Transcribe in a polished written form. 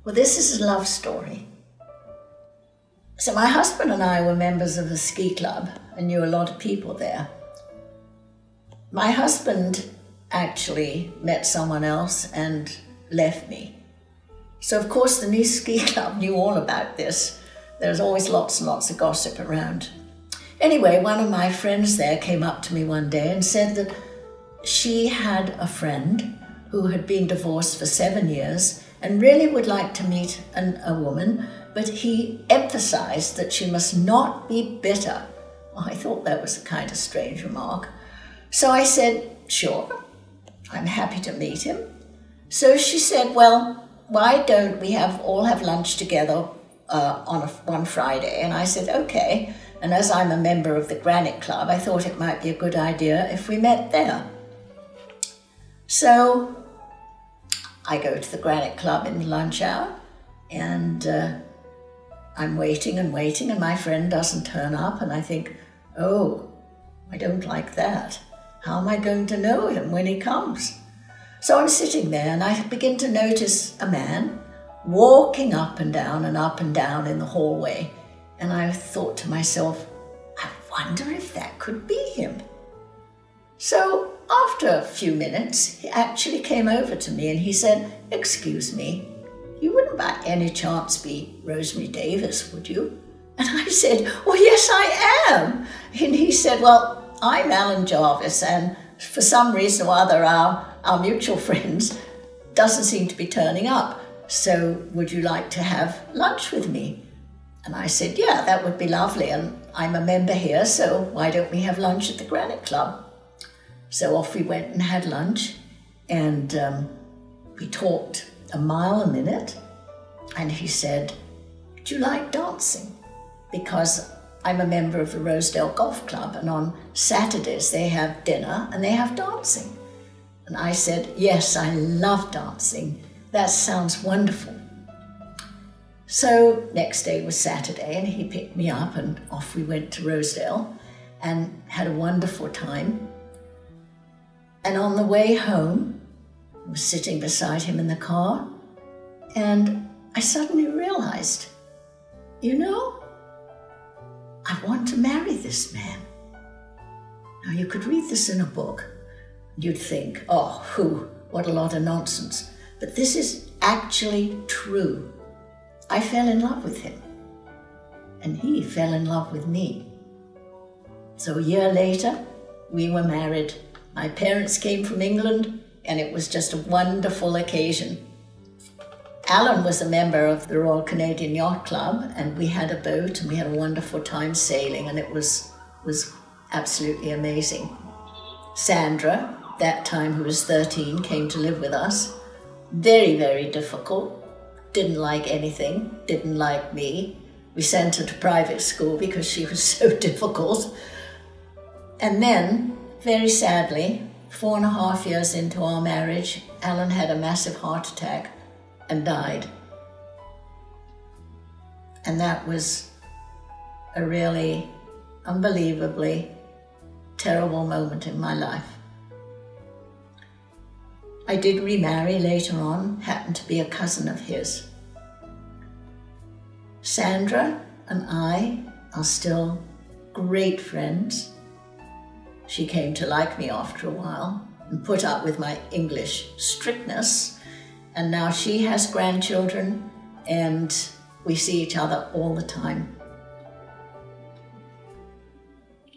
Well, this is a love story. So my husband and I were members of a ski club and knew a lot of people there. My husband actually met someone else and left me. So of course the new ski club knew all about this. There's always lots and lots of gossip around. Anyway, one of my friends there came up to me one day and said that she had a friend who had been divorced for 7 years and really would like to meet a woman, but he emphasized that she must not be bitter. Well, I thought that was a kind of strange remark. So I said, sure, I'm happy to meet him. So she said, well, why don't we all have lunch together on one Friday? And I said, okay. And as I'm a member of the Granite Club, I thought it might be a good idea if we met there. So I go to the Granite Club in the lunch hour, and I'm waiting and waiting, and my friend doesn't turn up, and I think, oh, I don't like that. How am I going to know him when he comes? So I'm sitting there, and I begin to notice a man walking up and down in the hallway, and I thought to myself, I wonder if that could be him. So after a few minutes, he actually came over to me and he said, excuse me, you wouldn't by any chance be Rosemary Davis, would you? And I said, well, yes, I am. And he said, well, I'm Alan Jarvis, and for some reason or other, our mutual friends doesn't seem to be turning up. So would you like to have lunch with me? And I said, yeah, that would be lovely. And I'm a member here, so why don't we have lunch at the Granite Club? So off we went and had lunch, and we talked a mile a minute, and he said, do you like dancing? Because I'm a member of the Rosedale Golf Club, and on Saturdays they have dinner and they have dancing. And I said, yes, I love dancing. That sounds wonderful. So next day was Saturday, and he picked me up and off we went to Rosedale and had a wonderful time. And on the way home, I was sitting beside him in the car, and I suddenly realized, you know, I want to marry this man. Now, you could read this in a book, and you'd think, oh, what a lot of nonsense. But this is actually true. I fell in love with him, and he fell in love with me. So a year later, we were married. My parents came from England, and it was just a wonderful occasion. Alan was a member of the Royal Canadian Yacht Club, and we had a boat, and we had a wonderful time sailing, and it was absolutely amazing. Sandra, that time who was 13, came to live with us. Very, very difficult. Didn't like anything, didn't like me. We sent her to private school because she was so difficult. And then, very sadly, 4.5 years into our marriage, Alan had a massive heart attack and died. And that was a really unbelievably terrible moment in my life. I did remarry later on, happened to be a cousin of his. Sandra and I are still great friends. She came to like me after a while and put up with my English strictness. And now she has grandchildren, and we see each other all the time.